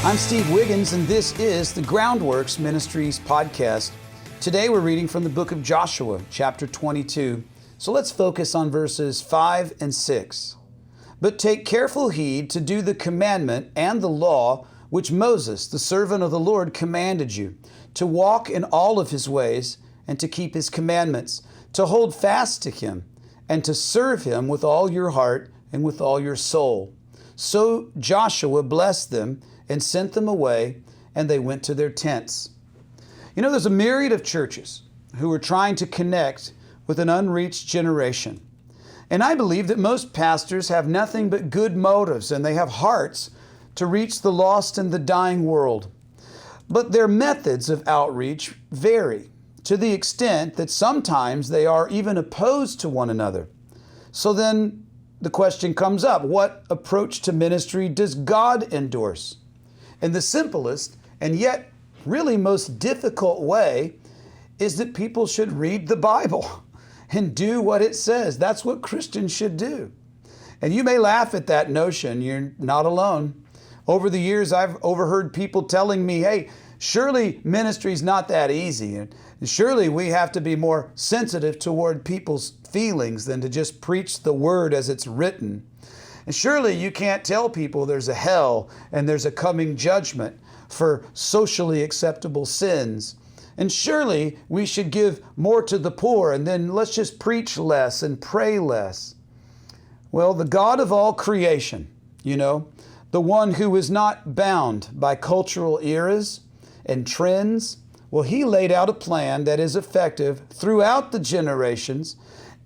I'm Steve Wiggins, and this is the Groundworks Ministries podcast. Today we're reading from the book of Joshua, chapter 22. So let's focus on verses 5 and 6. But take careful heed to do the commandment and the law which Moses, the servant of the Lord, commanded you, to walk in all of his ways and to keep his commandments, to hold fast to him and to serve him with all your heart and with all your soul. So Joshua blessed them and sent them away, and they went to their tents. You know, there's a myriad of churches who are trying to connect with an unreached generation. And I believe that most pastors have nothing but good motives, and they have hearts to reach the lost and the dying world. But their methods of outreach vary to the extent that sometimes they are even opposed to one another. So then the question comes up, what approach to ministry does God endorse? And the simplest and yet really most difficult way is that people should read the Bible and do what it says. That's what Christians should do. And you may laugh at that notion. You're not alone. Over the years, I've overheard people telling me, hey, surely ministry's not that easy. And surely we have to be more sensitive toward people's feelings than to just preach the word as it's written. And surely you can't tell people there's a hell and there's a coming judgment for socially acceptable sins. And surely we should give more to the poor, and then let's just preach less and pray less. Well, the God of all creation, the one who is not bound by cultural eras and trends, well, he laid out a plan that is effective throughout the generations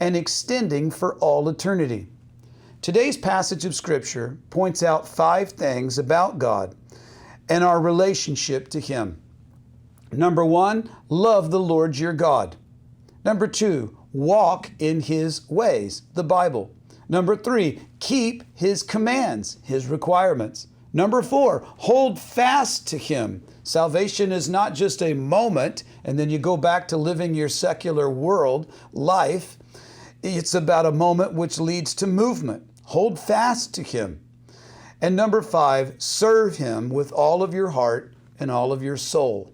and extending for all eternity. Today's passage of Scripture points out 5 things about God and our relationship to Him. Number 1, love the Lord your God. Number 2, walk in His ways, the Bible. Number 3, keep His commands, His requirements. Number 4, hold fast to Him. Salvation is not just a moment and then you go back to living your secular world life. It's about a moment which leads to movement. Hold fast to Him. And number 5, serve Him with all of your heart and all of your soul.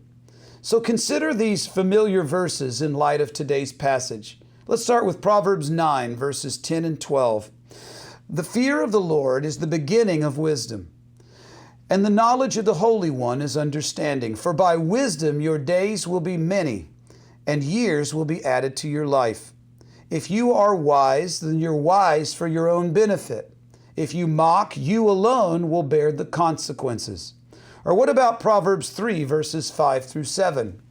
So consider these familiar verses in light of today's passage. Let's start with Proverbs 9, verses 10 and 12. The fear of the Lord is the beginning of wisdom, and the knowledge of the Holy One is understanding. For by wisdom your days will be many, and years will be added to your life. If you are wise, then you're wise for your own benefit. If you mock, you alone will bear the consequences. Or what about Proverbs 3, verses 5 through 7?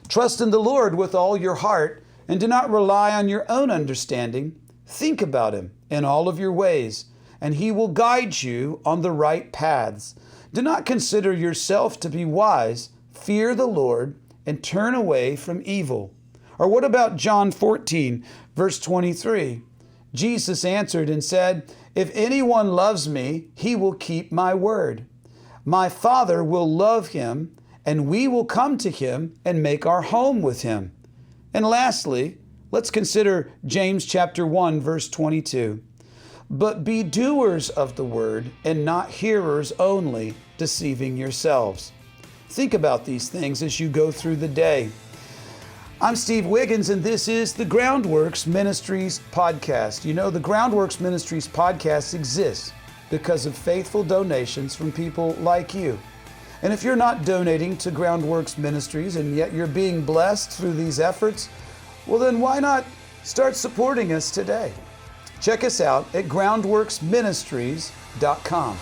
Trust in the Lord with all your heart, and do not rely on your own understanding. Think about Him in all of your ways, and He will guide you on the right paths. Do not consider yourself to be wise. Fear the Lord and turn away from evil. Or what about John 14, verse 23? Jesus answered and said, if anyone loves me, he will keep my word. My Father will love him, and we will come to him and make our home with him. And lastly, let's consider James chapter 1, verse 22. But be doers of the word and not hearers only, deceiving yourselves. Think about these things as you go through the day. I'm Steve Wiggins, and this is the Groundworks Ministries podcast. The Groundworks Ministries podcast exists because of faithful donations from people like you. And if you're not donating to Groundworks Ministries and yet you're being blessed through these efforts, well then why not start supporting us today? Check us out at groundworksministries.com.